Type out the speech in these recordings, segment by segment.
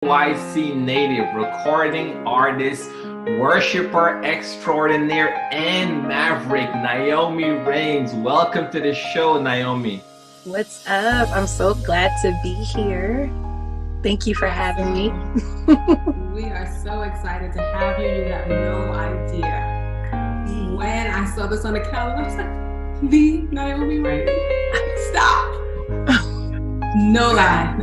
NYC native, recording artist, worshiper extraordinaire, and maverick, Naomi Rains. Welcome to the show, Naomi. What's up? I'm so glad to be here. Thank you for having me. We are so excited to have you. You have no idea. When I saw this on the calendar, I was like, the Naomi Rains. Stop. No lie.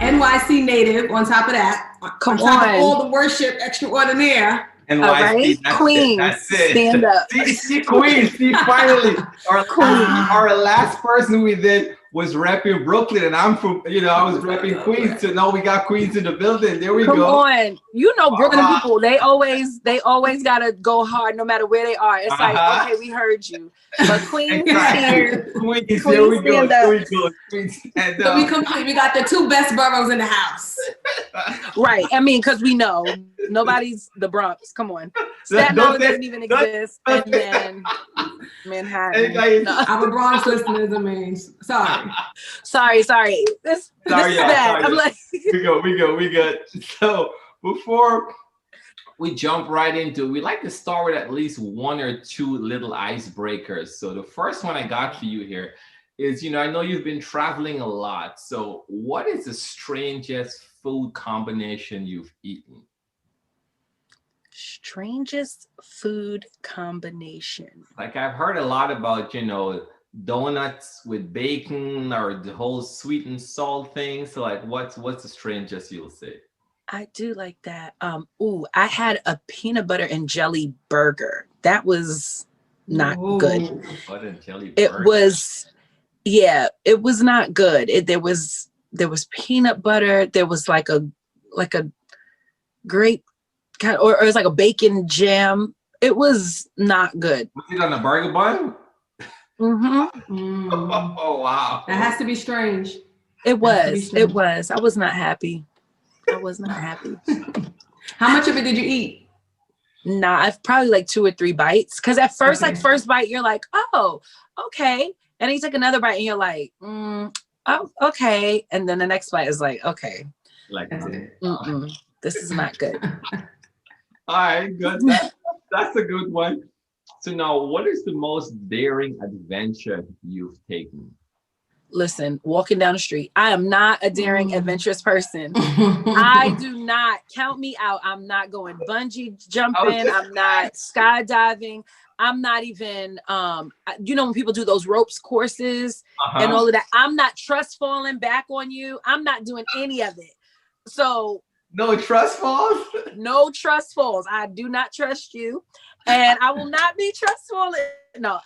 NYC native on top of that. Come on top on. of all the worship extraordinaire. NYC, right. that's Queen, That's it. stand up. See, Queen, finally. Our last person we did was repping Brooklyn, and I'm from, I was repping Queens, so now we got Queens in the building. There we Come go. on. Brooklyn people, they always gotta go hard no matter where they are. It's like, okay, we heard you. But Queens is here. Queens, here we go. stand up. Here we go. Queens, stand So up. we complete. We got the two best boroughs in the house. Right. I mean, because we know nobody's the Bronx. Come on. Staten Island doesn't even exist. And then Manhattan. No. Our Bronx listeners, I mean, sorry. Sorry. This is bad. I'm like, we good. So before we jump right into it, we like to start with at least one or two little icebreakers. So the first one I got for you here is, I know you've been traveling a lot. So what is the strangest food combination you've eaten? Strangest food combination. Like I've heard a lot about, donuts with bacon or the whole sweet and salt thing. So like what's the strangest you'll say? I do like that. I had a peanut butter and jelly burger. That was not good. Butter and jelly burger. It was not good. There was peanut butter. There was like a grape kind, or it was like a bacon jam. It was not good. Was it on a burger bun? Mm-hmm. Oh wow. That has to be strange. It was. I was not happy. How much of it did you eat? Nah, I've probably like 2 or 3 bites. Because at first, first bite, you're like, oh, okay. And then you take another bite and you're like, oh, okay. And then the next bite is like, okay. Like this is not good. All right, good. That's a good one. So now, what is the most daring adventure you've taken? Listen, walking down the street. I am not a daring, adventurous person. I do not count me out. I'm not going bungee jumping. I'm not skydiving. I'm not even, when people do those ropes courses and all of that, I'm not trust falling back on you. I'm not doing any of it. So. No trust falls? No trust falls. I do not trust you. And I will not be trust falling. No,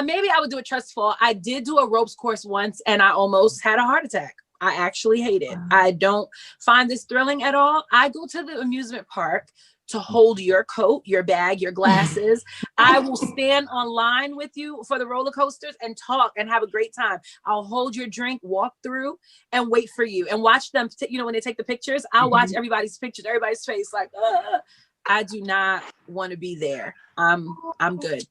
maybe I would do a trust fall. I did do a ropes course once and I almost had a heart attack. I actually hate it. I don't find this thrilling at all. I go to the amusement park to hold your coat, your bag, your glasses. I will stand on line with you for the roller coasters and talk and have a great time. I'll hold your drink, walk through and wait for you and watch them. When they take the pictures, I'll watch everybody's pictures, everybody's face like, I do not want to be there. I'm good.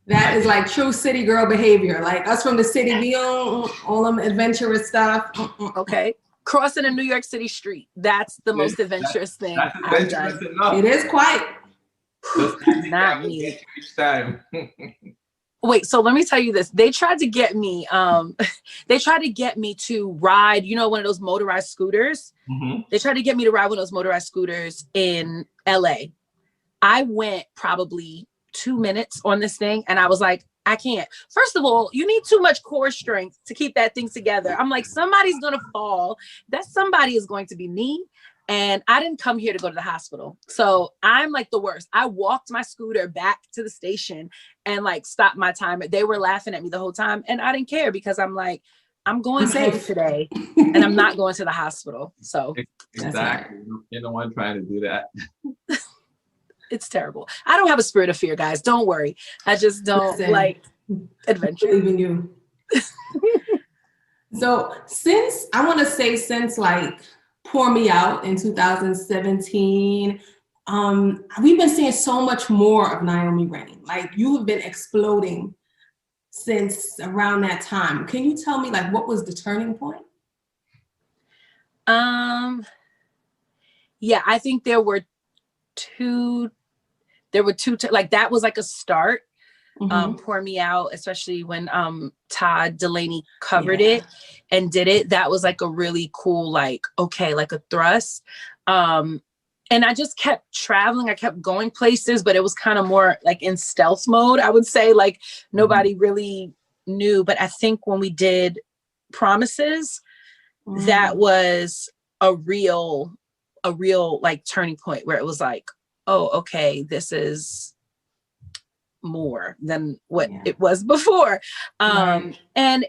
That is like true city girl behavior. Like us from the city, we own all them adventurous stuff. Okay. Crossing a New York City street. That's the most adventurous thing. That's adventurous enough. It is quite. Not me. Each time. Wait, so let me tell you this. They tried to get me, to ride, one of those motorized scooters. They tried to get me to ride one of those motorized scooters in LA. I went probably 2 minutes on this thing and I was like, I can't. First of all, you need too much core strength to keep that thing together. I'm like, somebody's going to fall. That somebody is going to be me. And I didn't come here to go to the hospital. So I'm like the worst. I walked my scooter back to the station and like stopped my timer. They were laughing at me the whole time. And I didn't care because I'm like, I'm going safe today and I'm not going to the hospital. So exactly. You don't want trying to do that. It's terrible. I don't have a spirit of fear, guys. Don't worry. I just don't like adventure. Even you. So since like Pour Me Out in 2017, we've been seeing so much more of Naomi Rain. Like you have been exploding since around that time. Can you tell me like what was the turning point? Yeah, I think there were two, like that was like a start. Pour Me Out, especially when Todd Delaney covered it and did it. That was like a really cool, like, okay, like a thrust. And I just kept traveling. I kept going places, but it was kind of more like in stealth mode, I would say. Like nobody really knew. But I think when we did Promises, that was a real like turning point where it was like, oh, okay, this is more than what it was before. And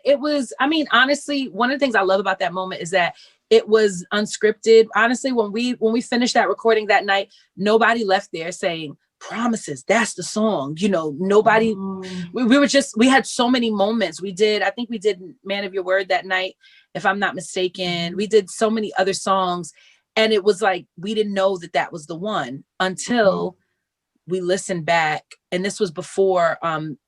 it was, I mean, honestly, one of the things I love about that moment is that it was unscripted. Honestly, when we finished that recording that night, nobody left there saying Promises, that's the song, you know. Nobody, we had so many moments. I think we did Man of Your Word that night, if I'm not mistaken. We did so many other songs, and it was like we didn't know that was the one until we listened back. And this was before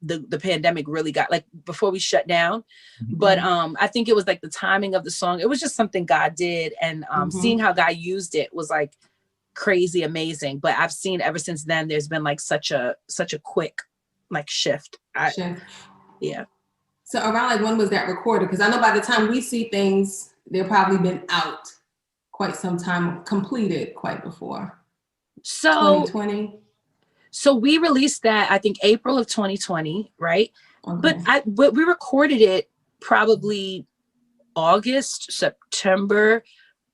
the pandemic really got, like, before we shut down. But I think it was like the timing of the song. It was just something God did, and seeing how God used it was like crazy amazing. But I've seen ever since then there's been like such a quick like shift. Yeah. So around like when was that recorded? Because I know by the time we see things, they've probably been out quite some time, completed quite before. So 2020. So we released that, I think, April of 2020, right? But we recorded it probably August, September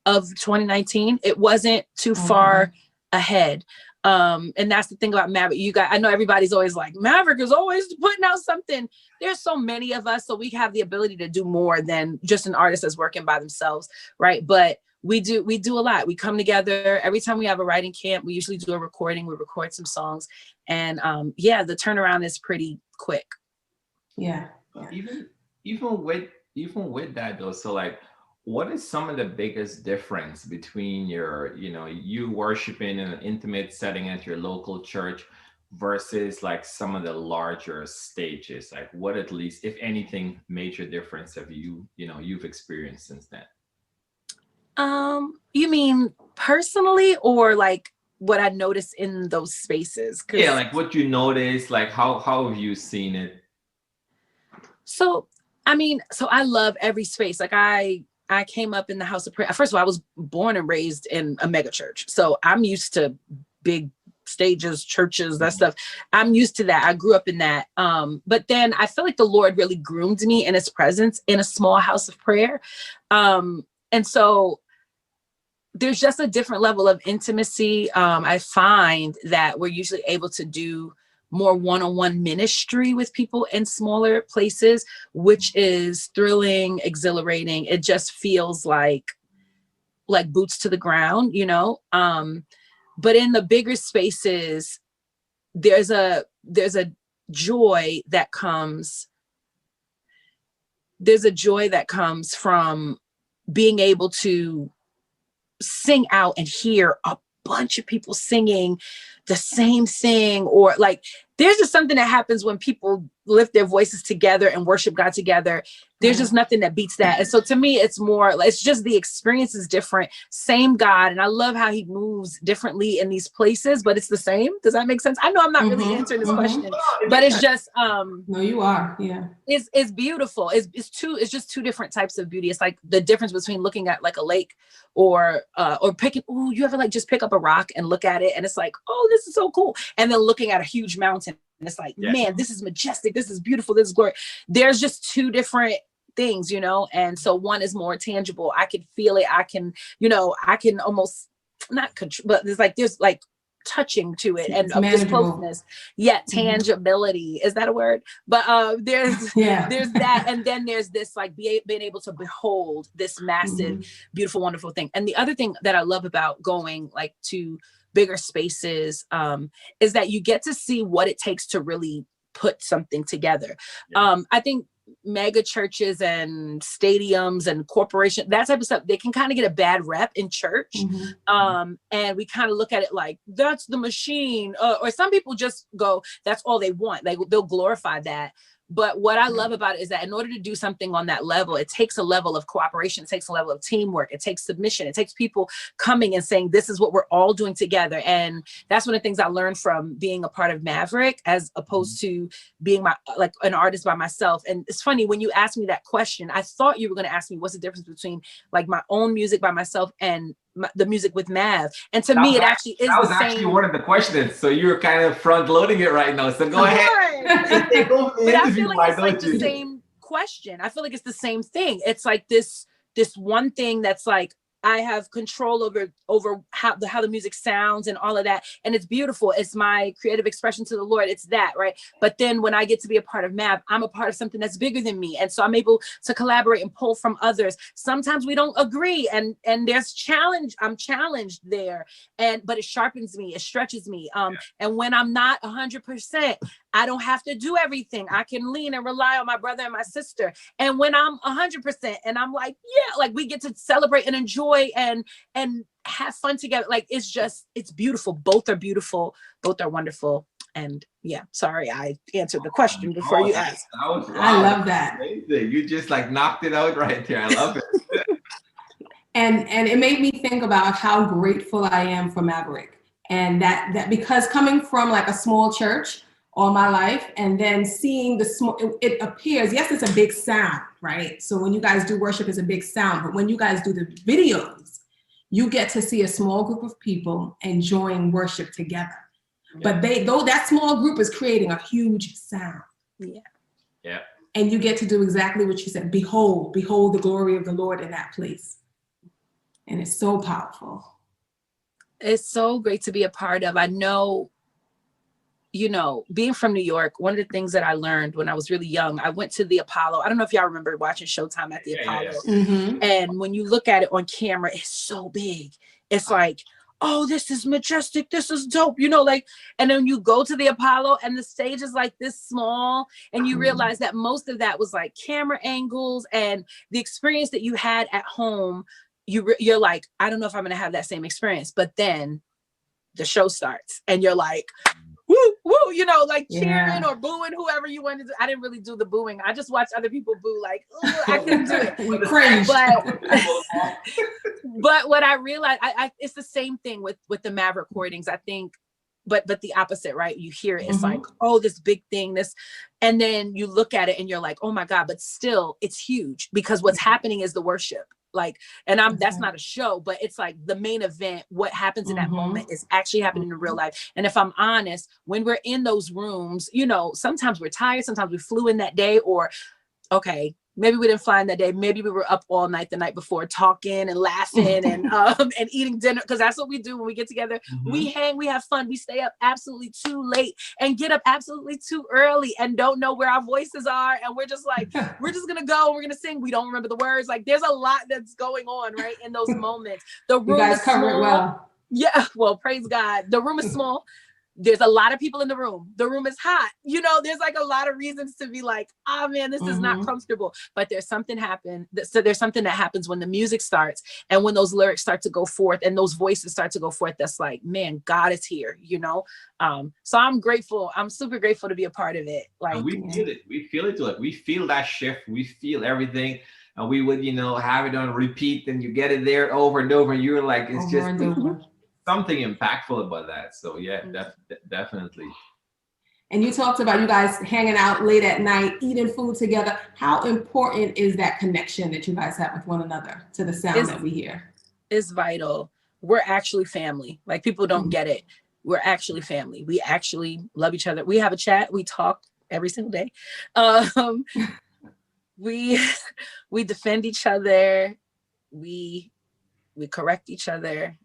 of 2019. It wasn't too far ahead. And that's the thing about Maverick. I know everybody's always like, Maverick is always putting out something. There's so many of us, so we have the ability to do more than just an artist that's working by themselves, right? But we do a lot. We come together every time we have a writing camp. We usually do a recording. We record some songs, and the turnaround is pretty quick. Yeah. Even with that though, so like, what is some of the biggest difference between you worshiping in an intimate setting at your local church versus like some of the larger stages? Like, what, at least, if anything, major difference have you've experienced since then? You mean personally, or like what I noticed in those spaces? Yeah, like what you noticed, like how have you seen it? So, I mean, I love every space. Like I came up in the house of prayer. First of all, I was born and raised in a mega church. So I'm used to big stages, churches, that stuff. I'm used to that. I grew up in that. But then I feel like the Lord really groomed me in his presence in a small house of prayer. And so there's just a different level of intimacy. I find that we're usually able to do more one-on-one ministry with people in smaller places, which is thrilling, exhilarating. It just feels like boots to the ground, you know? But in the bigger spaces, there's a joy that comes. There's a joy that comes from being able to sing out and hear a bunch of people singing the same thing, or like there's just something that happens when people lift their voices together and worship God together. There's just nothing that beats that. And so to me, it's just the experience is different. Same God. And I love how he moves differently in these places, but it's the same. Does that make sense? I know I'm not really answering this question, but it's just, no, you are. Yeah. It's beautiful. It's just two different types of beauty. It's like the difference between looking at like a lake or picking, you ever like just pick up a rock and look at it and it's like, oh, this is so cool. And then looking at a huge mountain and it's like, man, this is majestic. This is beautiful. This is glory. There's just two different things, you know? And so one is more tangible. I can feel it. I can almost not control, but there's like touching to it and this closeness. Yeah. Tangibility. Is that a word? But there's that. And then there's this like being able to behold this massive, beautiful, wonderful thing. And the other thing that I love about going like to bigger spaces is that you get to see what it takes to really put something together. I think mega churches and stadiums and corporations, that type of stuff, they can kind of get a bad rep in church. And we kind of look at it like, that's the machine. Or some people just go, that's all they want. Like they'll glorify that. But what I love about it is that in order to do something on that level, it takes a level of cooperation, it takes a level of teamwork, it takes submission, it takes people coming and saying, this is what we're all doing together. And that's one of the things I learned from being a part of Maverick, as opposed to being like an artist by myself. And it's funny, when you asked me that question, I thought you were going to ask me what's the difference between like my own music by myself and the music with Mav. And to me, it actually is the same. That was actually one of the questions. So you're kind of front loading it right now. So go ahead. But I feel like it's like the same question. I feel like it's the same thing. It's like this one thing that's like, I have control over how the music sounds and all of that. And it's beautiful. It's my creative expression to the Lord. It's that, right? But then when I get to be a part of Mav, I'm a part of something that's bigger than me. And so I'm able to collaborate and pull from others. Sometimes we don't agree, and there's challenge. I'm challenged there. But it sharpens me, it stretches me. And when I'm not 100%, I don't have to do everything. I can lean and rely on my brother and my sister. And when I'm 100% and I'm like, yeah, like we get to celebrate and enjoy and have fun together. Like, it's beautiful. Both are beautiful. Both are wonderful. And yeah, sorry, I answered the question before you asked. Wow, I love that. Amazing. You just like knocked it out right there. I love it. And it made me think about how grateful I am for Maverick. And that because coming from like a small church all my life, and then seeing the small, it appears, yes, it's a big sound, right? So when you guys do worship, it's a big sound, but when you guys do the videos, you get to see a small group of people enjoying worship together. Yeah. But that small group is creating a huge sound. Yeah. Yeah. And you get to do exactly what you said. Behold the glory of the Lord in that place. And it's so powerful. It's so great to be a part of. I know, being from New York, one of the things that I learned when I was really young, I went to the Apollo. I don't know if y'all remember watching Showtime at the Apollo. Yeah. Mm-hmm. And when you look at it on camera, it's so big. It's like, oh, this is majestic. This is dope. And then you go to the Apollo and the stage is like this small, and you realize that most of that was like camera angles, and the experience that you had at home, you're like, I don't know if I'm going to have that same experience. But then the show starts and you're like, woo, woo, cheering or booing whoever you wanted to. I didn't really do the booing. I just watched other people boo, like, I couldn't do it. Cringe. But what I realized, it's the same thing with the Maverick recordings, I think, but the opposite, right? You hear it, it's like, oh, this big thing, and then you look at it and you're like, oh my God, but still it's huge, because what's happening is the worship. That's not a show, but it's like the main event. What happens in that moment is actually happening in real life. And if I'm honest, when we're in those rooms, sometimes we're tired, sometimes we flew in that day, or okay, maybe we didn't fly in that day. Maybe we were up all night the night before, talking and laughing and eating dinner, because that's what we do when we get together. We hang, we have fun, we stay up absolutely too late and get up absolutely too early and don't know where our voices are. And we're just like, we're just gonna go and we're gonna sing. We don't remember the words. Like, there's a lot that's going on, right, in those moments. The room, you guys cover it well. Yeah, well, praise God. The room is small. There's a lot of people in the room. The room is hot. There's like a lot of reasons to be like, oh man, this is not comfortable. But there's something that happens when the music starts and when those lyrics start to go forth and those voices start to go forth. That's like, man, God is here, So I'm grateful. I'm super grateful to be a part of it. Like, and we feel it. We feel it too. Like, we feel that shift. We feel everything. And we would, have it on repeat, and you get it there over and over. And you're like, it's just something impactful about that. So yeah, definitely. And you talked about you guys hanging out late at night, eating food together. How important is that connection that you guys have with one another to the sound that we hear? It's vital. We're actually family. Like, people don't get it. We're actually family. We actually love each other. We have a chat. We talk every single day. We defend each other. We correct each other.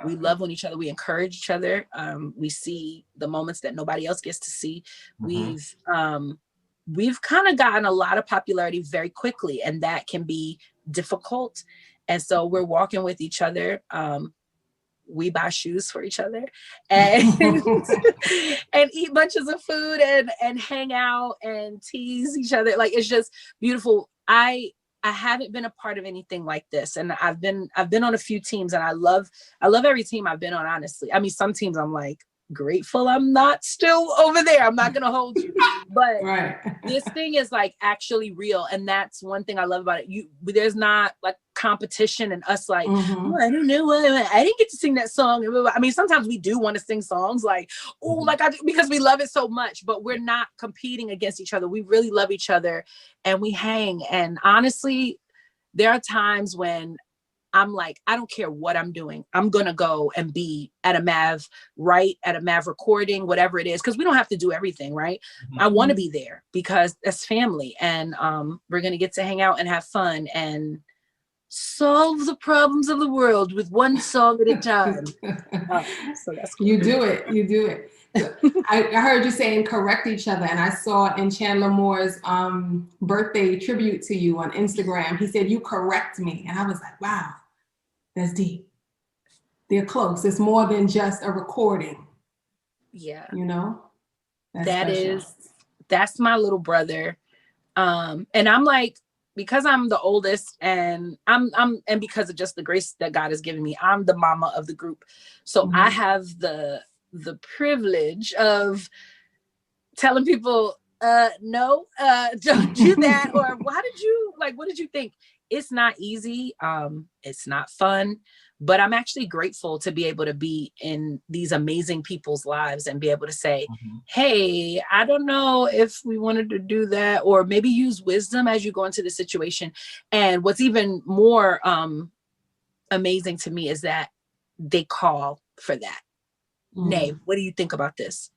We love on each other. We encourage each other. We see the moments that nobody else gets to see. We've kind of gotten a lot of popularity very quickly, and that can be difficult. And so we're walking with each other. We buy shoes for each other and and eat bunches of food and hang out and tease each other. Like, it's just beautiful. I haven't been a part of anything like this. And I've been on a few teams, and I love every team I've been on, honestly. I mean, some teams I'm like, grateful I'm not still over there. I'm not gonna hold you, but Right. this thing is like actually real, and that's one thing I love about it. There's not like competition and us like, oh, I don't know, I didn't get to sing that song. I mean, sometimes we do want to sing songs like, oh, like because we love it so much, but we're not competing against each other. We really love each other, and we hang. And honestly, there are times when I'm like, I don't care what I'm doing. I'm going to go and be at a MAV, right? At a MAV recording, whatever it is. Cause we don't have to do everything, right? I want to be there because that's family. And we're going to get to hang out and have fun and solve the problems of the world with one song at a time. So that's cool. You do it. I heard you saying correct each other, and I saw in Chandler Moore's birthday tribute to you on Instagram, he said, you correct me. And I was like, wow, that's deep. They're close. It's more than just a recording. Yeah. You know? That's my little brother. And I'm like, because I'm the oldest and and because of just the grace that God has given me, I'm the mama of the group. So I have the privilege of telling people, no, don't do that. Or what did you think? It's not easy. It's not fun, but I'm actually grateful to be able to be in these amazing people's lives and be able to say, hey, I don't know if we wanted to do that, or maybe use wisdom as you go into the situation. And what's even more amazing to me is that they call for that. Nay, what do you think about this?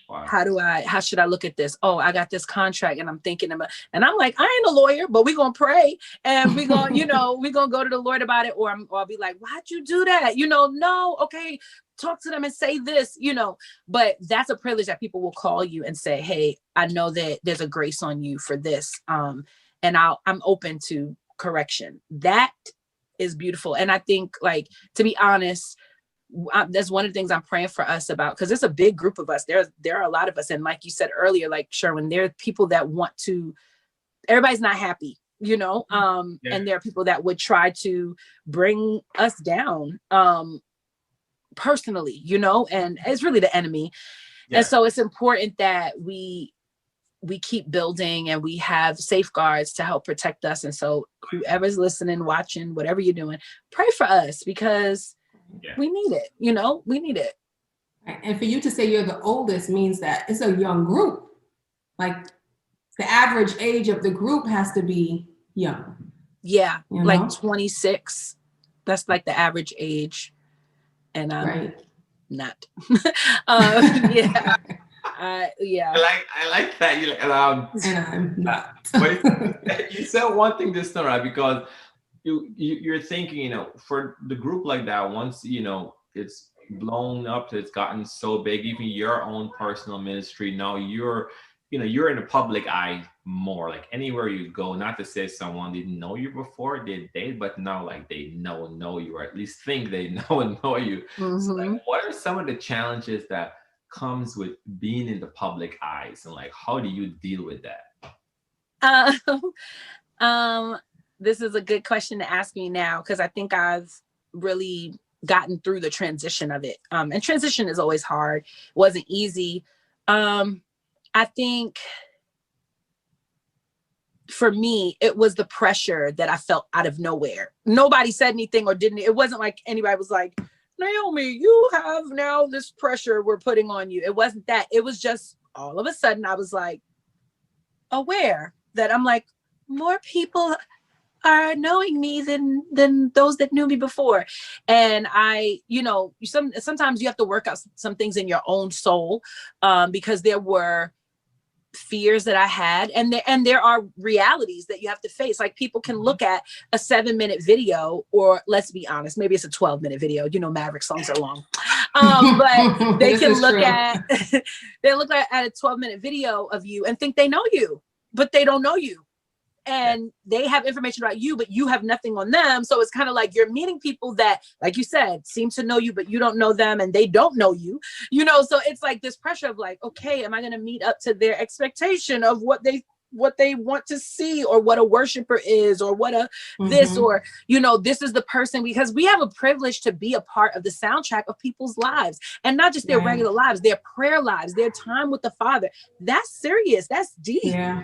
Wow. How should I look at this? Oh, I got this contract and I'm thinking about, and I'm like, I ain't a lawyer, but we're going to pray and we're going to, we're going to go to the Lord about it. Or I'll be like, why'd you do that? No, okay, talk to them and say this, but that's a privilege that people will call you and say, hey, I know that there's a grace on you for this. And I'm open to correction. That is beautiful. And I think, like, to be honest, that's one of the things I'm praying for us about, because it's a big group of us. There are a lot of us. And like you said earlier, like Sherwin, there are people that want to, everybody's not happy, and there are people that would try to bring us down personally, and it's really the enemy. Yeah. And so it's important that we keep building and we have safeguards to help protect us. And so whoever's listening, watching, whatever you're doing, pray for us, because we need it, we need it. And for you to say you're the oldest means that it's a young group. Like the average age of the group has to be young. Yeah, like 26. That's like the average age. And I'm not. Yeah. I like that. And I'm not. But you said one thing this time, right? Because you're thinking, for the group like that, once it's blown up, it's gotten so big, even your own personal ministry, now you're in the public eye more, like anywhere you go. Not to say someone didn't know you before, they did, but now like they know you, or at least think they know you. So, like, what are some of the challenges that comes with being in the public eyes, and like how do you deal with that? This is a good question to ask me now, because I think I've really gotten through the transition of it. And transition is always hard. It wasn't easy. I think for me, it was the pressure that I felt out of nowhere. Nobody said anything or didn't. It wasn't like anybody was like, Naomi, you have now this pressure we're putting on you. It wasn't that. It was just all of a sudden I was like aware that I'm like, more people are knowing me than those that knew me before. And I, sometimes you have to work out some things in your own soul, because there were fears that I had, and there are realities that you have to face. Like, people can look at a 7-minute video, or let's be honest, maybe it's a 12-minute video. Maverick songs are long, but they can look at a 12-minute video of you and think they know you, but they don't know you. And they have information about you, but you have nothing on them. So it's kind of like you're meeting people that, like you said, seem to know you, but you don't know them, and they don't know you, So it's like this pressure of like, okay, am I going to meet up to their expectation of what they what they want to see, or what a worshiper is, or what a this, or, you know, this is the person, because we have a privilege to be a part of the soundtrack of people's lives, and not just their regular lives, their prayer lives, their time with the Father. That's serious. That's deep. Yeah.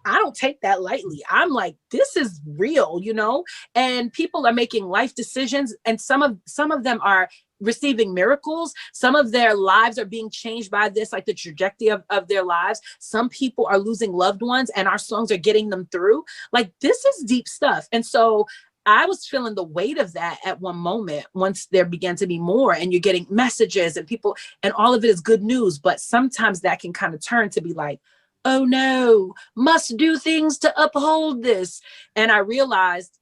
I don't take that lightly. I'm like, this is real, you know, and people are making life decisions, and some of them are receiving miracles. Some of their lives are being changed by this, like the trajectory of their lives. Some people are losing loved ones, and our songs are getting them through. Like, this is deep stuff. And so I was feeling the weight of that at one moment, once there began to be more, and you're getting messages and people, and all of it is good news. But sometimes that can kind of turn to be like, oh no, must do things to uphold this. And I realized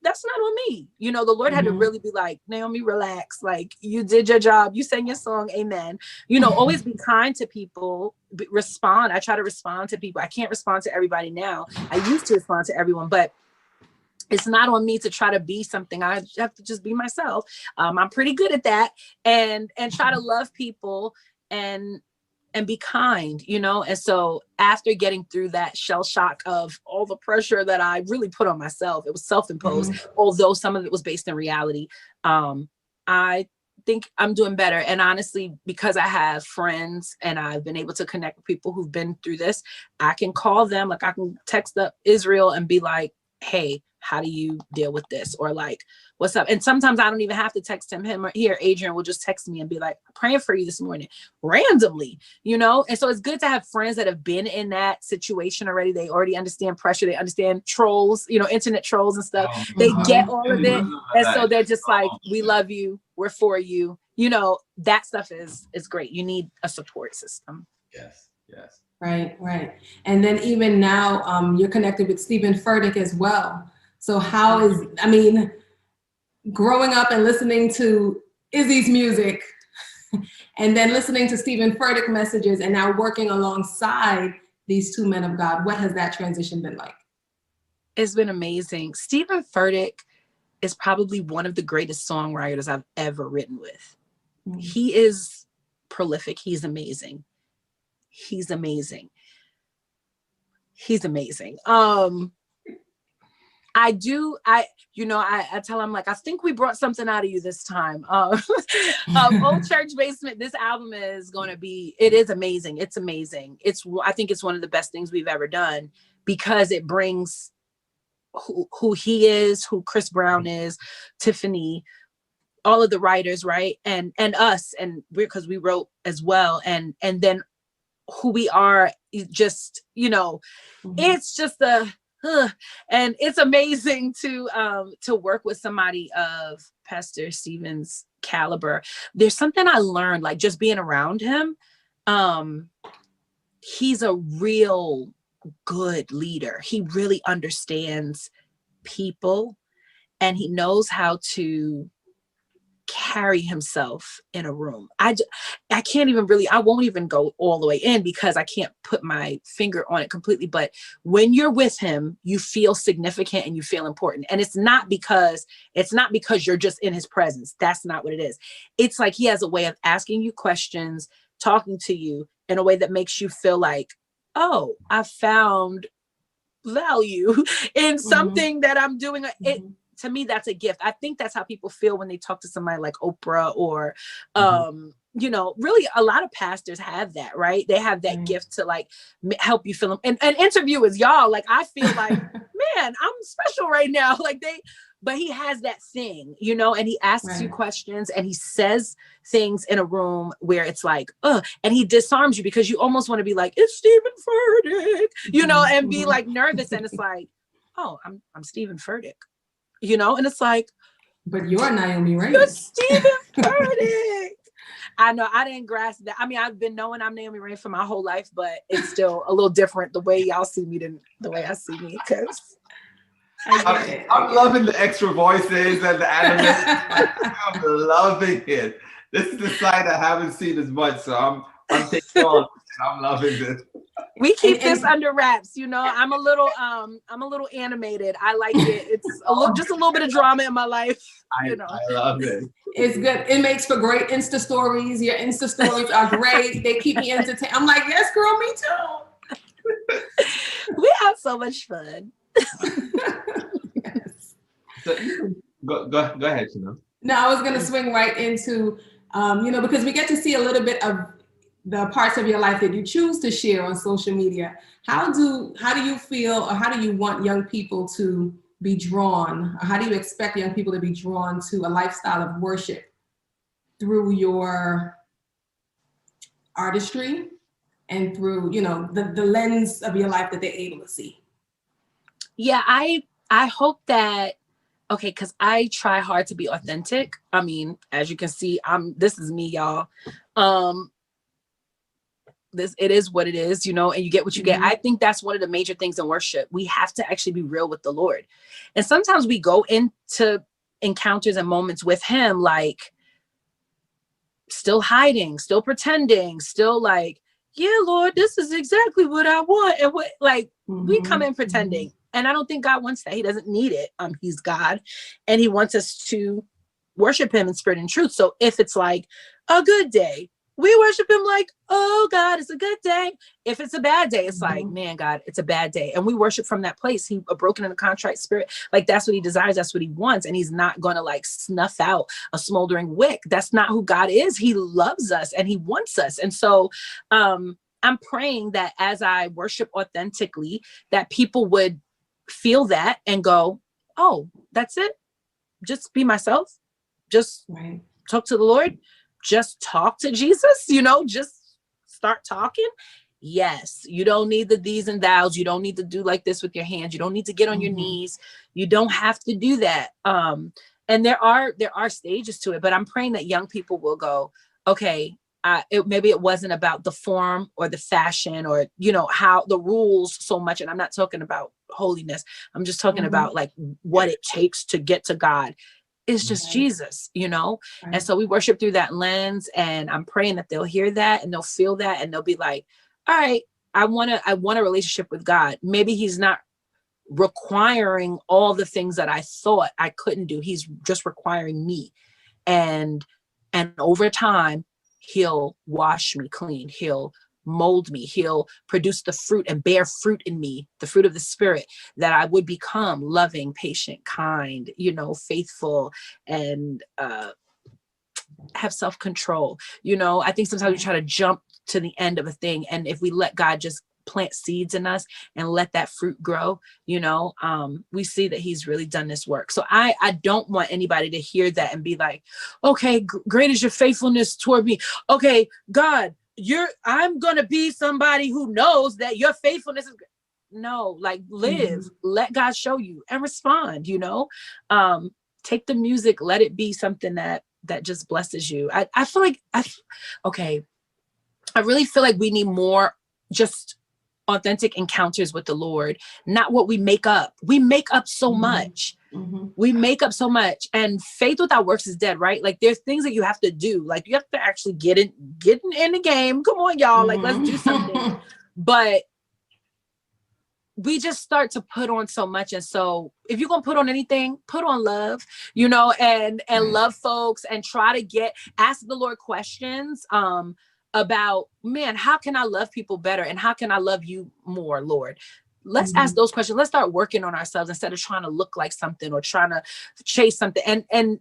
that's not on me. You know, the Lord had to really be like, Naomi, relax. Like, you did your job. You sang your song. Amen. You know, always be kind to people, respond. I try to respond to people. I can't respond to everybody now. I used to respond to everyone, but it's not on me to try to be something. I have to just be myself. I'm pretty good at that, and try to love people and be kind, you know? And so after getting through that shell shock of all the pressure that I really put on myself, it was self-imposed, although some of it was based in reality. I think I'm doing better. And honestly, because I have friends and I've been able to connect with people who've been through this, I can call them, like I can text up Israel and be like, hey, how do you deal with this? Or like, what's up? And sometimes I don't even have to text him or here, Adrian will just text me and be like, praying for you this morning, randomly, you know? And so it's good to have friends that have been in that situation already. They already understand pressure. They understand trolls, you know, internet trolls and stuff. They get all of it. And so they're just like, we love you. We're for you. You know, that stuff is great. You need a support system. Yes. Yes. Right. And then even now, you're connected with Steven Furtick as well. So growing up and listening to Izzy's music and then listening to Steven Furtick messages and now working alongside these two men of God, what has that transition been like? It's been amazing. Steven Furtick is probably one of the greatest songwriters I've ever written with. He is prolific. He's amazing. I tell him, like, I think we brought something out of you this time. Old Church Basement, this album is it is amazing. It's amazing. I think it's one of the best things we've ever done, because it brings who he is, who Chris Brown is, Tiffany, all of the writers, right? And us, and because we wrote as well. And then who we are, just, you know, it's just and it's amazing to work with somebody of Pastor Steven's caliber. There's something I learned, like, just being around him. He's a real good leader. He really understands people, and he knows how to carry himself in a room. I won't even go all the way in, because I can't put my finger on it completely. But when you're with him, you feel significant and you feel important. And it's not because you're just in his presence. That's not what it is. It's like he has a way of asking you questions, talking to you in a way that makes you feel like, oh, I found value in something that I'm doing. To me, that's a gift. I think that's how people feel when they talk to somebody like Oprah or, you know, really a lot of pastors have that, right? They have that gift to, like, help you feel them. And interviewers, y'all, like, I feel like, man, I'm special right now. Like, but he has that thing, you know, and he asks you questions, and he says things in a room where it's like, and he disarms you, because you almost want to be like, it's Steven Furtick, you know, and be like nervous. And it's like, oh, I'm Steven Furtick. You know, and it's like, but you're Naomi Rain. You're Steven Furtick. I know, I didn't grasp that. I mean, I've been knowing I'm Naomi Rain for my whole life, but it's still a little different the way y'all see me than the way I see me. Because I'm loving the extra voices and the animation. I'm loving it. This is the side I haven't seen as much, so I'm taking on. I'm loving this. We keep this under wraps, you know. I'm a little animated. I like it. It's just a little bit of drama in my life. You know. I love it. It's good. It makes for great Insta stories. Your Insta stories are great. They keep me entertained. I'm like, yes, girl, me too. We have so much fun. Yes. So go ahead, No, I was going to swing right into, because we get to see a little bit of the parts of your life that you choose to share on social media. How do you feel, or how do you want young people to be drawn, or how do you expect young people to be drawn to a lifestyle of worship through your artistry and through, the lens of your life that they're able to see? Yeah, I hope that, okay, because I try hard to be authentic. I mean, as you can see, this is me, y'all. It is what it is, and you get what you get. I think that's one of the major things in worship. We have to actually be real with the Lord. And sometimes we go into encounters and moments with him, like still hiding, still pretending, still like, yeah, Lord, this is exactly what I want. And what, like, we come in pretending. And I don't think God wants that. He doesn't need it. He's God, and he wants us to worship him in spirit and truth. So if it's like a good day, we worship him like, oh God, it's a good day. If it's a bad day, it's like, man, God, it's a bad day. And we worship from that place. A broken and a contrite spirit, like that's what he desires. That's what he wants. And he's not going to like snuff out a smoldering wick. That's not who God is. He loves us and he wants us. And so I'm praying that as I worship authentically, that people would feel that and go, oh, that's it. Just be myself. Just talk to the Lord. Just talk to Jesus, just start talking. Yes, you don't need the these and thous. You don't need to do like this with your hands. You don't need to get on your knees. You don't have to do that. And there are stages to it, but I'm praying that young people will go, okay, maybe it wasn't about the form or the fashion or, how the rules so much. And I'm not talking about holiness. I'm just talking about like what it takes to get to God. It's just Jesus, And so we worship through that lens, and I'm praying that they'll hear that and they'll feel that and they'll be like, all right, I want a relationship with God. Maybe he's not requiring all the things that I thought I couldn't do. He's just requiring me. And over time, he'll wash me clean. He'll mold me. He'll produce the fruit and bear fruit in me, the fruit of the spirit, that I would become loving, patient, kind, faithful, and have self-control. I think sometimes we try to jump to the end of a thing. And if we let God just plant seeds in us and let that fruit grow, we see that he's really done this work. So I don't want anybody to hear that and be like, okay, great is your faithfulness toward me. Okay, God, I'm going to be somebody who knows that your faithfulness is no, like live, let God show you and respond, take the music, let it be something that just blesses you. I feel like, I really feel like we need more just authentic encounters with the Lord, not what we make up. We make up so much. We make up so much, and faith without works is dead, right? Like there's things that you have to do. Like you have to actually get in the game. Come on, y'all. Like let's do something. But we just start to put on so much. And so if you're going to put on anything, put on love, and love folks, and try to ask the Lord questions, about, man, how can I love people better? And how can I love you more, Lord? Let's ask those questions. Let's start working on ourselves instead of trying to look like something or trying to chase something. And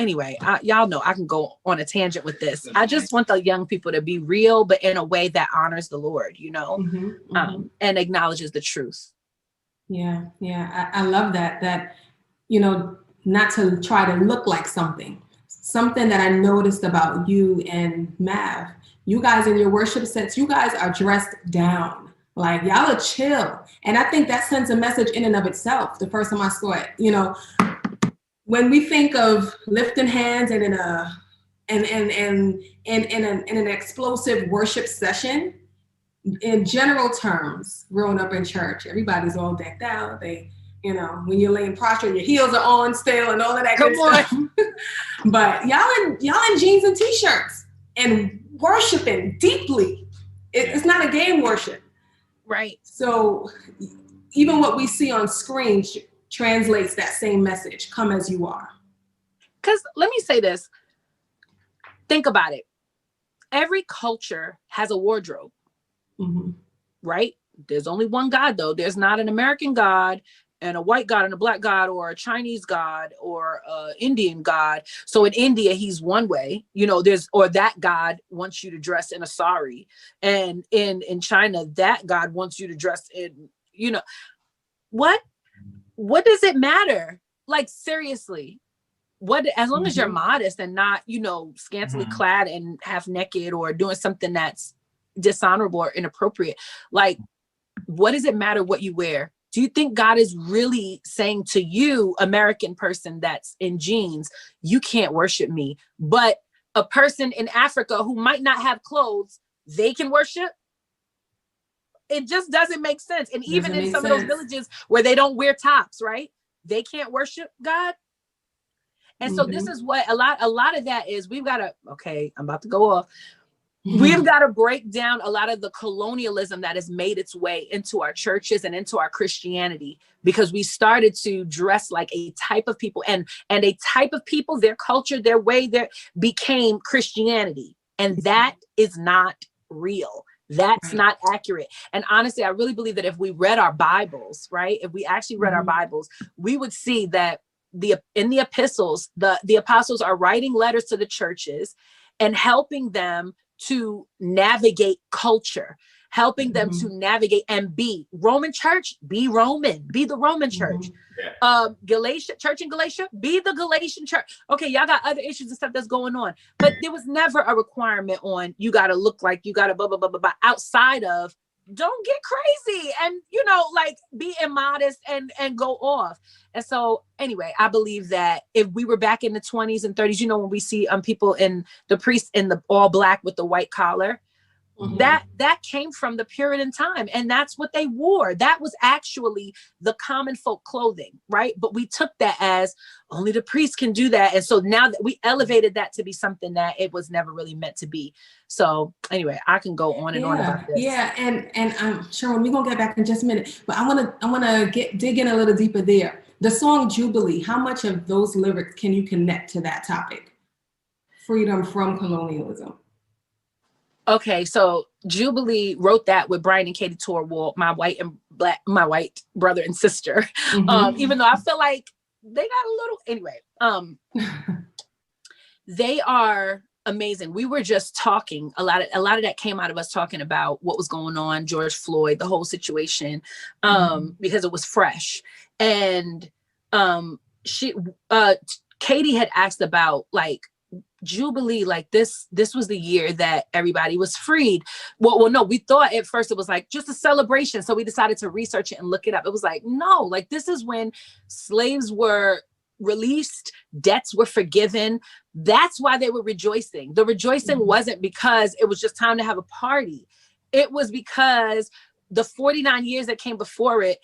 anyway, y'all know I can go on a tangent with this. I just want the young people to be real, but in a way that honors the Lord, and acknowledges the truth. Yeah. I love that, not to try to look like something that I noticed about you and Mav. You guys in your worship sets, you guys are dressed down. Like y'all are chill. And I think that sends a message in and of itself. The first time I saw it, when we think of lifting hands and in an explosive worship session, in general terms, growing up in church, everybody's all decked out. They, when you're laying prostrate, your heels are on still and all of that good stuff. But y'all in jeans and t-shirts and worshiping deeply. It's not a game worship. Right. So even what we see on screen translates that same message. Come as you are. Because let me say this. Think about it. Every culture has a wardrobe, right? There's only one God, though. There's not an American God and a white God and a black God or a Chinese God or a Indian God. So in India, he's one way, you know, or that God wants you to dress in a sari. And in China, that God wants you to dress in, you know, what does it matter? Like, seriously, as long as you're modest and not, you know, scantily clad and half naked or doing something that's dishonorable or inappropriate, like, what does it matter what you wear? Do you think God is really saying to you, American person that's in jeans, you can't worship me, but a person in Africa who might not have clothes, they can worship? It just doesn't make sense. And even in some of those villages where they don't wear tops, right? They can't worship God. And so this is what a lot of that is. We've got to, okay, I'm about to go off. We've got to break down a lot of the colonialism that has made its way into our churches and into our Christianity, because we started to dress like a type of people, and a type of people, their culture, their way, became Christianity. And that is not real. That's not accurate. And honestly, I really believe that if we read our Bibles, right? If we actually read our Bibles, we would see that in the epistles, the apostles are writing letters to the churches and helping them to navigate culture, helping them to navigate and be Roman church, be Roman, be the Roman church. Church in Galatia, be the Galatian church. Okay, y'all got other issues and stuff that's going on, but there was never a requirement on you got to look like, you got to blah, blah, blah, blah, blah, outside of don't get crazy and, you know, like be immodest and go off. And so anyway, I believe that if we were back in the 20s and 30s, you know, when we see people in the priests in the all black with the white collar, that came from the Puritan time. And that's what they wore. That was actually the common folk clothing, right? But we took that as only the priests can do that. And so now that we elevated that to be something that it was never really meant to be. So anyway, I can go on and on about this. Yeah, and Sherwin, we're gonna get back in just a minute, but I wanna dig in a little deeper there. The song Jubilee, how much of those lyrics can you connect to that topic? Freedom from colonialism. Okay, so Jubilee wrote that with Brian and Katie Torwald, my white brother and sister. Even though I feel like they got a little, anyway, they are amazing. We were just talking a lot of that came out of us talking about what was going on, George Floyd, the whole situation, because it was fresh. And Katie had asked about like Jubilee, like this was the year that everybody was freed. Well, no, we thought at first it was like just a celebration. So we decided to research it and look it up. It was like, no, like this is when slaves were released, debts were forgiven. That's why they were rejoicing. The rejoicing wasn't because it was just time to have a party. It was because the 49 years that came before it,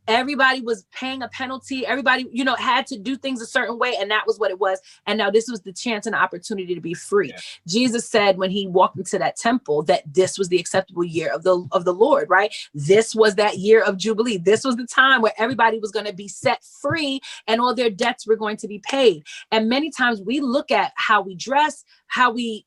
everybody was paying a penalty. Everybody, you know, had to do things a certain way. And that was what it was. And now this was the chance and opportunity to be free. Yeah. Jesus said when he walked into that temple that this was the acceptable year of the Lord, right? This was that year of Jubilee. This was the time where everybody was going to be set free and all their debts were going to be paid. And many times we look at how we dress, how we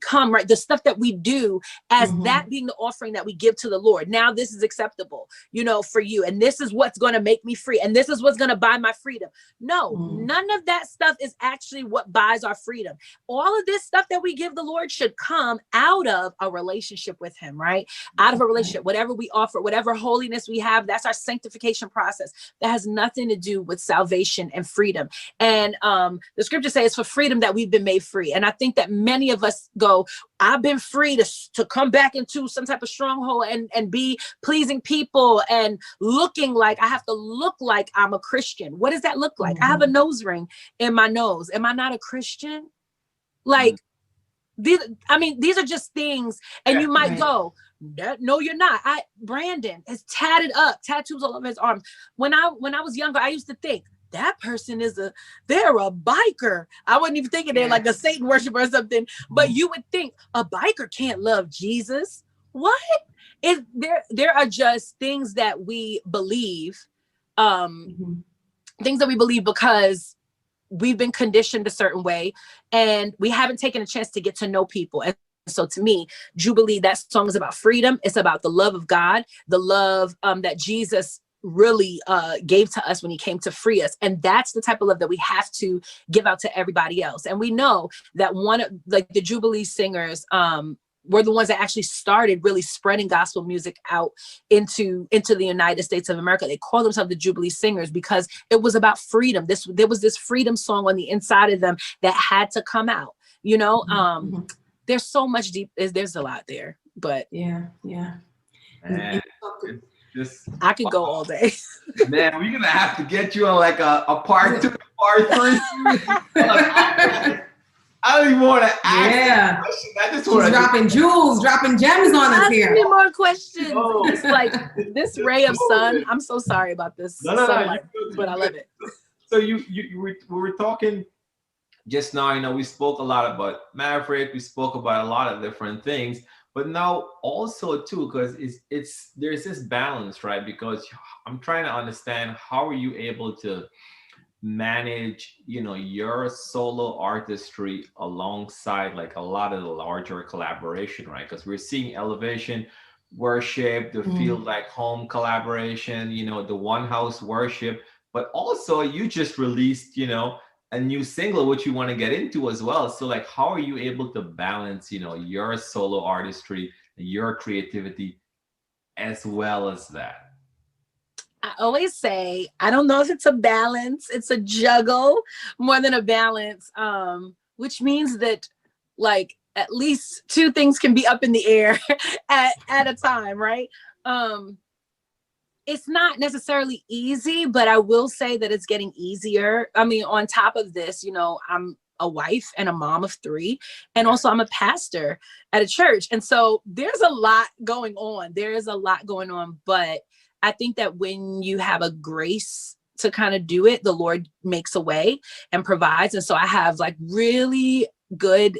come, right? The stuff that we do as that being the offering that we give to the Lord. Now this is acceptable, you know, for you. And this is what's going to make me free. And this is what's going to buy my freedom. No, none of that stuff is actually what buys our freedom. All of this stuff that we give the Lord should come out of a relationship with him, right? Out of a relationship, whatever we offer, whatever holiness we have, that's our sanctification process. That has nothing to do with salvation and freedom. And the scripture says it's for freedom that we've been made free. And I think that many of us go, I've been free to come back into some type of stronghold and be pleasing people and looking like I have to look like I'm a Christian. What does that look like? I have a nose ring in my nose. Am I not a Christian? Like, these are just things. And you might go, no, you're not. Brandon is tatted up, tattoos all over his arms. When I was younger, I used to think, that person they're a biker. I wasn't even thinking they're like a Satan worshiper or something, but you would think a biker can't love Jesus. What? There are just things that we believe, things that we believe because we've been conditioned a certain way and we haven't taken a chance to get to know people. And so to me, Jubilee, that song is about freedom. It's about the love of God, the love that Jesus really gave to us when he came to free us. And that's the type of love that we have to give out to everybody else. And we know that one of like the Jubilee singers were the ones that actually started really spreading gospel music out into the United States of America. They called themselves the Jubilee Singers because it was about freedom. There was this freedom song on the inside of them that had to come out, you know. There's so much there's a lot there, but yeah. Man, I could go all day. Man, we're gonna have to get you on like a part 2, part 3. I don't even want to ask. Question. I just want to dropping jewels, dropping gems on us here. Ask me more questions. It's like this ray of sun. I'm so sorry about this sunlight, but I love it. So we were talking just now. You know, we spoke a lot about Maverick. We spoke about a lot of different things. But now also too, because there's this balance, right? Because I'm trying to understand how are you able to manage, you know, your solo artistry alongside like a lot of the larger collaboration, right? Because we're seeing Elevation Worship, the Feel Like Home collaboration, you know, the One House Worship, but also you just released, you know, a new single, which we want to get into as well. So like, how are you able to balance, you know, your solo artistry, your creativity, as well as that? I always say, I don't know if it's a balance, it's a juggle more than a balance, which means that like at least 2 things can be up in the air at a time, right? It's not necessarily easy, but I will say that it's getting easier. I mean, on top of this, you know, I'm a wife and a mom of 3, and also I'm a pastor at a church. And so there's a lot going on. There is a lot going on, but I think that when you have a grace to kind of do it, the Lord makes a way and provides. And so I have like really good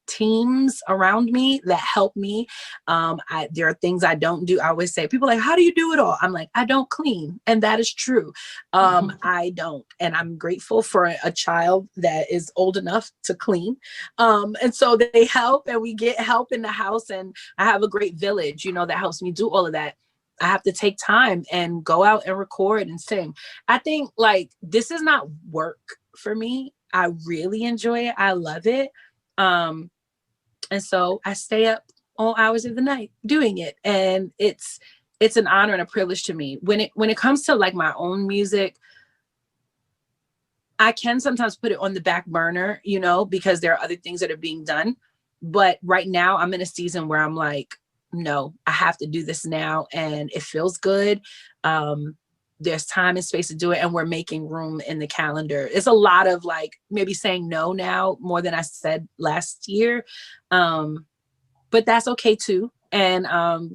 teams around me that help me. There are things I don't do. I always say, people are like, how do you do it all? I'm like, I don't clean. And that is true. I don't. And I'm grateful for a child that is old enough to clean. And so they help, and we get help in the house. And I have a great village, you know, that helps me do all of that. I have to take time and go out and record and sing. I think like this is not work for me. I really enjoy it. I love it. And so I stay up all hours of the night doing it. And it's an honor and a privilege to me. When it comes to like my own music, I can sometimes put it on the back burner, you know, because there are other things that are being done. But right now I'm in a season where I'm like, no, I have to do this now. And it feels good. There's time and space to do it. And we're making room in the calendar. It's a lot of like maybe saying no now more than I said last year. But that's okay too. And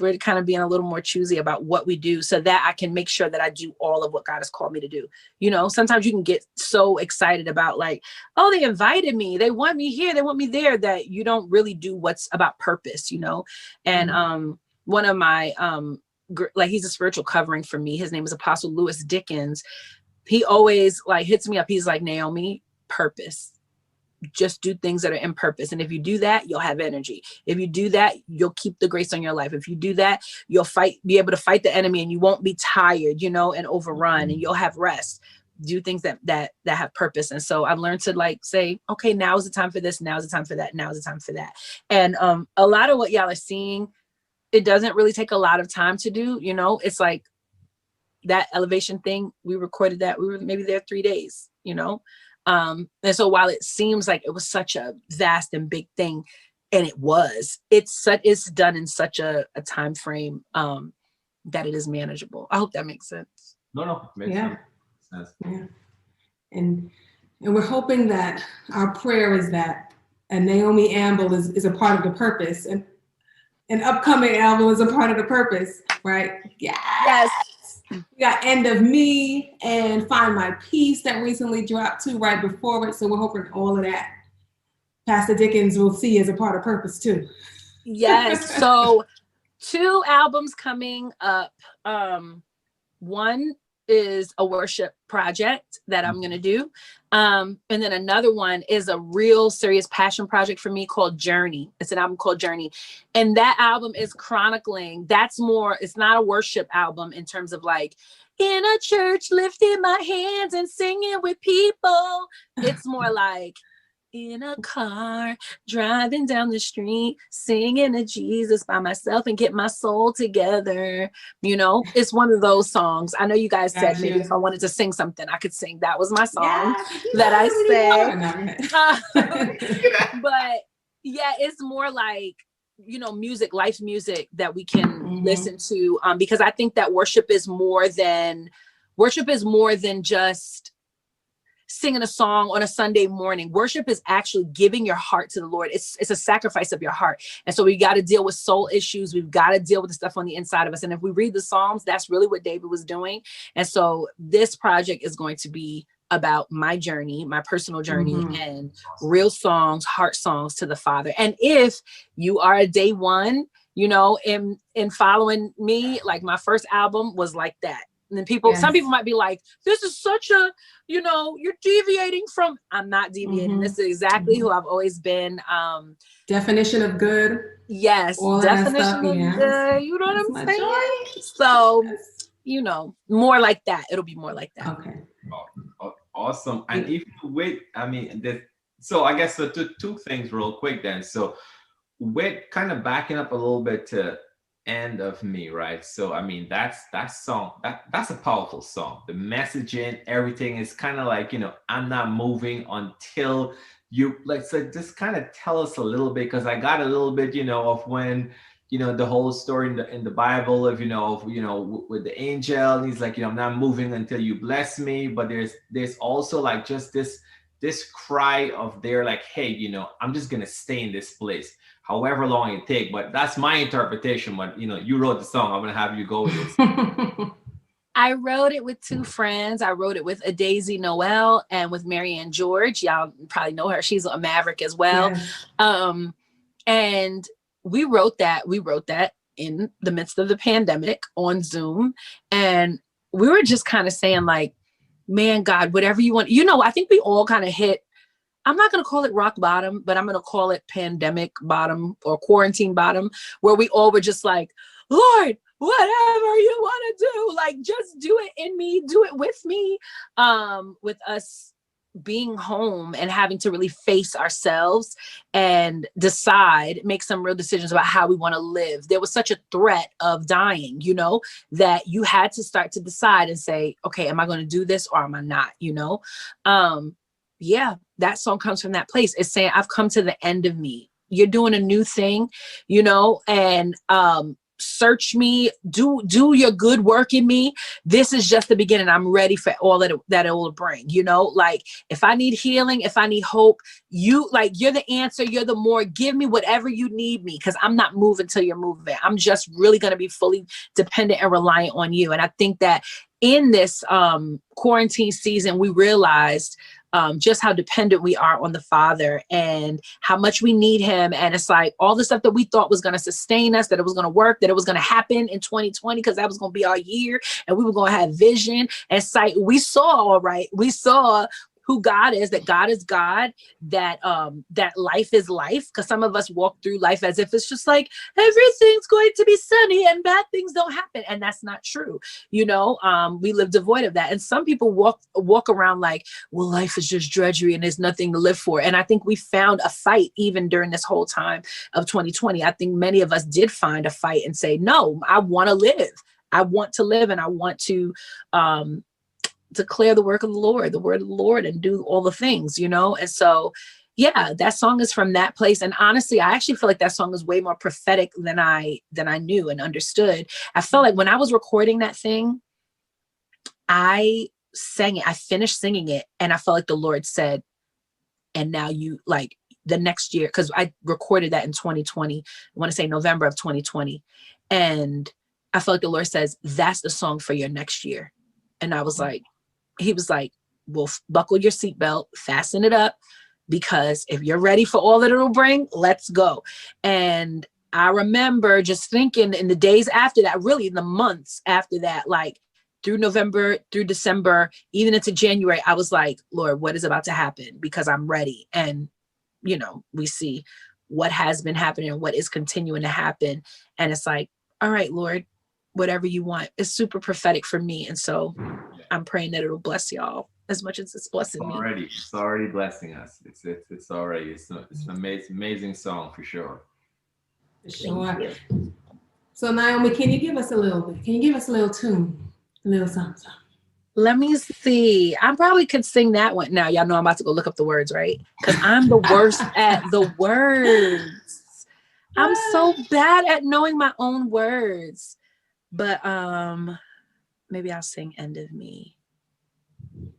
we're kind of being a little more choosy about what we do so that I can make sure that I do all of what God has called me to do. You know, sometimes you can get so excited about like, oh, they invited me, they want me here, they want me there, that you don't really do what's about purpose, you know? And one of my, like he's a spiritual covering for me. His name is Apostle Lewis Dickens. He always like hits me up. He's like, Naomi, purpose. Just do things that are in purpose. And if you do that, you'll have energy. If you do that, you'll keep the grace on your life. If you do that, you'll be able to fight the enemy, and you won't be tired, you know, and overrun, and you'll have rest. Do things that have purpose. And so I've learned to like say, okay, now is the time for this. Now is the time for that. Now is the time for that. And a lot of what y'all are seeing, it doesn't really take a lot of time to do. You know, it's like that Elevation thing. We recorded that. We were maybe there 3 days, you know? And so while it seems like it was such a vast and big thing, and it's done in such a time frame that it is manageable. I hope that makes sense. No, it makes sense. Yeah. And we're hoping that our prayer is that a Naomi Amble is a part of the purpose, and an upcoming album is a part of the purpose, right? Yes. We got End of Me and Find My Peace that recently dropped too, right before it. So we're hoping all of that Pastor Dickens will see as a part of purpose too. Yes. So 2 albums coming up. One is a worship project that I'm going to do. And then another one is a real serious passion project for me called Journey. It's an album called Journey. And that album is chronicling. That's more, it's not a worship album in terms of like in a church, lifting my hands and singing with people. It's more like in a car, driving down the street, singing to Jesus by myself and get my soul together. You know, it's one of those songs. I know you guys said maybe if I wanted to sing something, I could sing. That was my song that I sang. But yeah, it's more like, you know, music, life music that we can listen to. Because I think that worship is more than just singing a song on a Sunday morning. Worship is actually giving your heart to the Lord. It's a sacrifice of your heart. And so we got to deal with soul issues. We've got to deal with the stuff on the inside of us. And if we read the Psalms, that's really what David was doing. And so this project is going to be about my journey, my personal journey, and real songs, heart songs to the Father. And if you are a day one, you know, in following me, like my first album was like that. And then some people might be like, this is such a, you know, you're deviating from, I'm not deviating. This is exactly who I've always been. Definition of good. Yes. Definition of good. You know what I'm saying? So, you know, more like that. It'll be more like that. Okay. Awesome. And if you wait, I mean, so I guess the two things real quick then. So with kind of backing up a little bit to End of Me, right? So I mean, that song, that's a powerful song. The messaging, everything is kind of like, you know, I'm not moving until you, like, so just kind of tell us a little bit, because I got a little bit, you know, of when, you know, the whole story in the Bible of, you know, with the angel, and he's like, you know, I'm not moving until you bless me. But there's also like just this cry of they're like, hey, you know, I'm just gonna stay in this place however long it take. But that's my interpretation. But you know, you wrote the song, I'm gonna have you go with it. I wrote it with two friends. I wrote it with Daisy Noel and with Marianne George. Y'all probably know her. She's a Maverick as well. Yes. And we wrote that in the midst of the pandemic on Zoom. And we were just kind of saying like, man, God, whatever you want. You know, I think we all kind of hit, I'm not going to call it rock bottom, but I'm going to call it pandemic bottom or quarantine bottom, where we all were just like, Lord, whatever you want to do, like, just do it in me, do it with me. With us being home and having to really face ourselves and make some real decisions about how we want to live. There was such a threat of dying, you know, that you had to start to decide and say, okay, am I going to do this or am I not, you know? Yeah, that song comes from that place. It's saying, I've come to the end of me. You're doing a new thing, you know, and search me, do your good work in me. This is just the beginning. I'm ready for all that it will bring, you know, like if I need healing, if I need hope, you're the answer, you're the more, give me whatever you need me, because I'm not moving till you're moving. I'm just really going to be fully dependent and reliant on you. And I think that in this quarantine season, we realized just how dependent we are on the Father and how much we need him. And it's like all the stuff that we thought was going to sustain us, that it was going to work, that it was going to happen in 2020, because that was going to be our year and we were going to have vision and sight. We saw who God is, that God is God, that life is life. Because some of us walk through life as if it's just like everything's going to be sunny and bad things don't happen. And that's not true. You know, we live devoid of that. And some people walk around like, well, life is just drudgery and there's nothing to live for. And I think we found a fight even during this whole time of 2020. I think many of us did find a fight and say, no, I want to live. I want to live, and I want to declare the work of the Lord, the word of the Lord, and do all the things, you know? And so, yeah, that song is from that place. And honestly, I actually feel like that song is way more prophetic than I knew and understood. I felt like when I was recording that thing, I sang it, I finished singing it, and I felt like the Lord said, and now you, like, the next year, because I recorded that in 2020, I want to say November of 2020. And I felt like the Lord says, that's the song for your next year. And I was like, he was like, well, buckle your seatbelt, fasten it up, because if you're ready for all that it'll bring, let's go. And I remember just thinking in the days after that, really in the months after that, like, through November, through December, even into January, I was like, Lord, what is about to happen? Because I'm ready. And, you know, we see what has been happening and what is continuing to happen. And it's like, all right, Lord, whatever you want. It's super prophetic for me. And so I'm praying that it'll bless y'all as much as it's blessing me. It's already blessing us. It's already, it's an amazing song for sure. For sure. So Naomi, can you give us a little bit? Can you give us a little tune? A little something. Let me see. I probably could sing that one. Now, y'all know I'm about to go look up the words, right? Because I'm the worst at the words. I'm so bad at knowing my own words. But maybe I'll sing End of Me.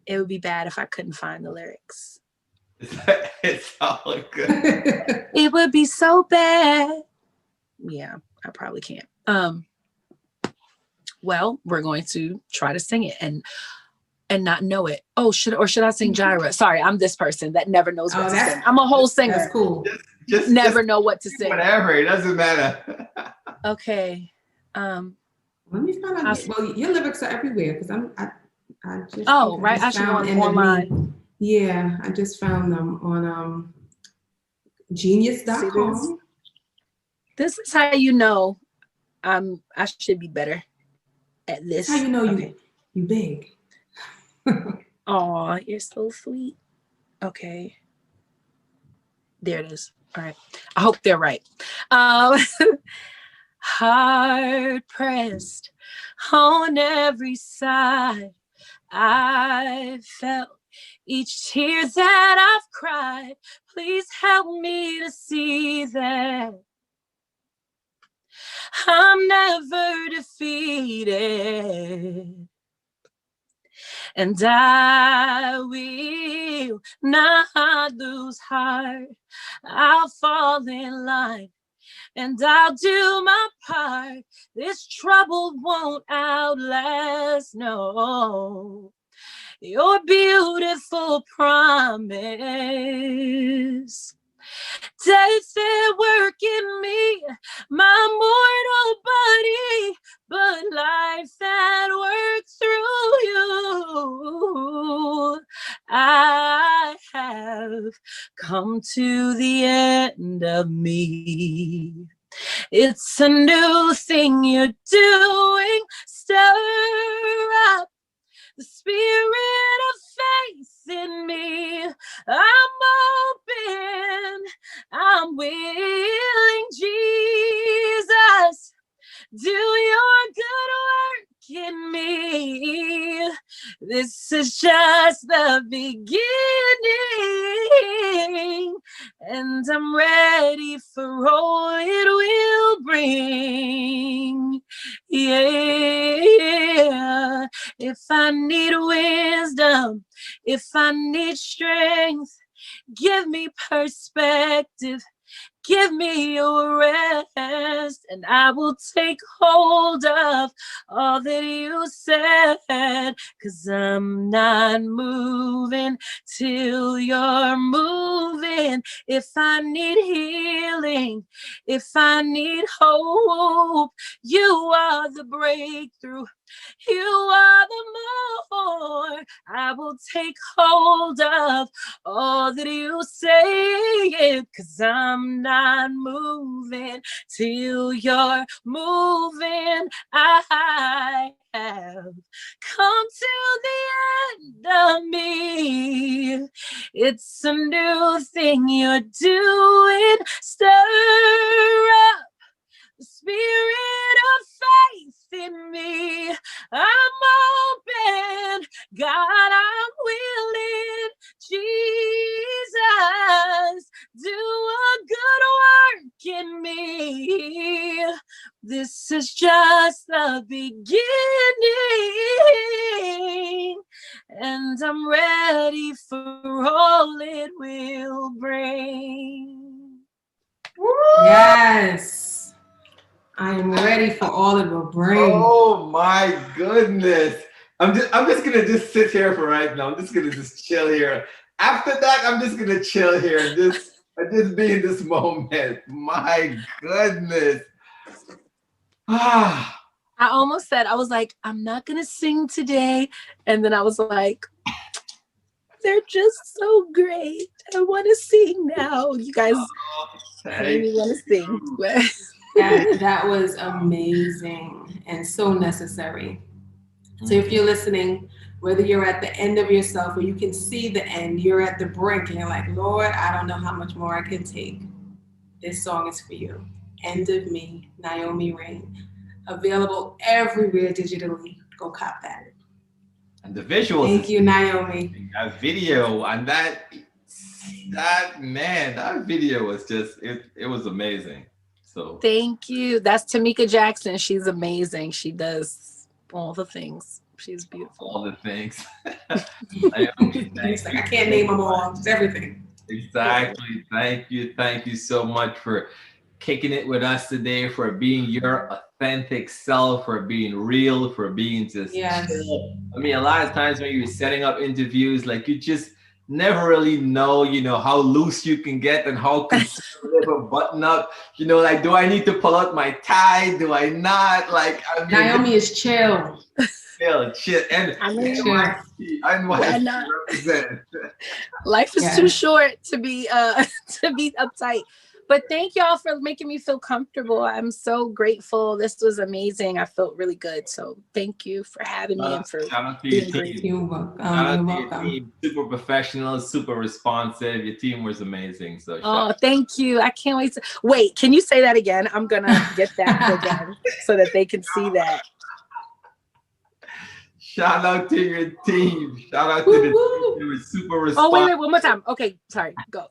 It would be bad if I couldn't find the lyrics. It's all good. It would be so bad. Yeah, I probably can't. Well, we're going to try to sing it and not know it. Oh, should I sing Gyra? Sorry, I'm this person that never knows what to sing. I'm a whole singer. That's cool. Just never know what to sing. Whatever, it doesn't matter. Okay. Let me find out. Well, your lyrics are everywhere because I just. Oh, right. I should go online. Yeah, I just found them on genius.com. This is how you know I should be better at this. That's how you know you big. Oh, you're so sweet. Okay. There it is. All right. I hope they're right. Hard pressed on every side, I felt each tear that I've cried. Please help me to see that I'm never defeated. And I will not lose heart. I'll fall in line and I'll do my part. This trouble won't outlast, no, your beautiful promise. Death at work in me, my mortal body, but life that works through you. I have come to the end of me. It's a new thing you're doing. Stir up the spirit of faith in me. I'm open, I'm willing, Jesus. Do your good work in me. This is just the beginning, and I'm ready for all it will bring. Yeah, if I need wisdom, if I need strength, give me perspective. Give me your rest, and I will take hold of all that you said, 'cause I'm not moving till you're moving. If I need healing, if I need hope, you are the breakthrough. You are the more. I will take hold of all that you say, 'cause I'm not moving till you're moving. I have come to the end of me. It's a new thing you're doing. Stir up the spirit of faith in me. I'm open, God, I'm willing. Jesus, do a good work in me. This is just the beginning, and I'm ready for all it will bring. Yes. I am ready for all it will bring. Oh my goodness. I'm just gonna just sit here for right now. I'm just gonna just chill here. After that, I'm just gonna chill here and just be in this moment. My goodness. I almost said, I was like, I'm not going to sing today. And then I was like, they're just so great. I want to sing now. You guys made me want to sing. That was amazing and so necessary. So if you're listening, whether you're at the end of yourself or you can see the end, you're at the brink and you're like, Lord, I don't know how much more I can take. This song is for you. End of Me, Naomi Rain. Available everywhere digitally. Go cop that. And the visuals. Thank you, Naomi. That video and that video was just, it was amazing. So thank you. That's Tamika Jackson. She's amazing. She does all the things. She's beautiful. All the things. It's like, I can't name them all. It's everything. Exactly. Thank you so much for kicking it with us today, for being your authentic self, for being real, for being just chill. I mean, a lot of times when you're setting up interviews, like you just never really know, how loose you can get and how conservative a button up, like, do I need to pull out my tie? Do I not? Like, I mean, Naomi is chill. Chill. And NYC represent. Life is too short to be uptight. But thank y'all for making me feel comfortable. I'm so grateful. This was amazing. I felt really good. So thank you for having me and for being great. You're welcome. Team. Super professional, super responsive. Your team was amazing. So thank you. I can't wait to wait. Can you say that again? I'm gonna get that again so that they can see that. Shout out to your team. Shout out to the team. They were super responsive. Oh, wait, one more time. Okay, sorry. Go.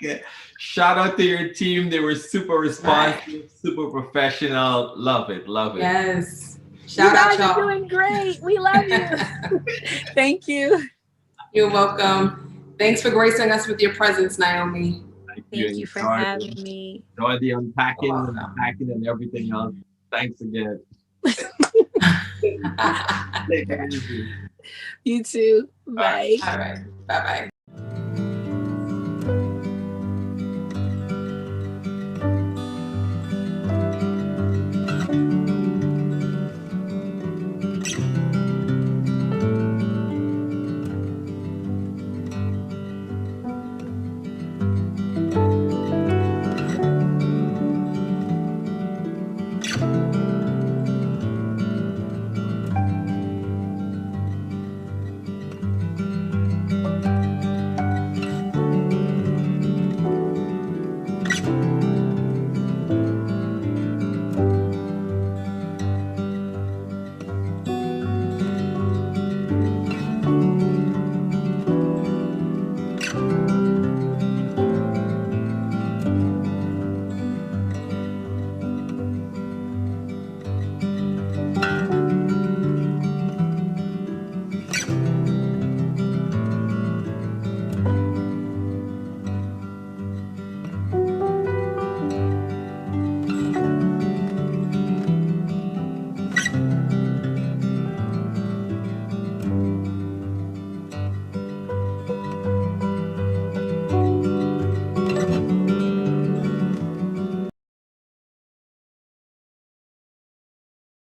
Okay. Shout out to your team. They were super responsive, super professional. Love it. Yes. Shout out, y'all. You're doing great. We love you. Thank you. You're welcome. Thanks for gracing us with your presence, Naomi. Thank you for having me. Enjoy the unpacking and everything else. Thanks again. You too. Bye. All right. Bye-bye.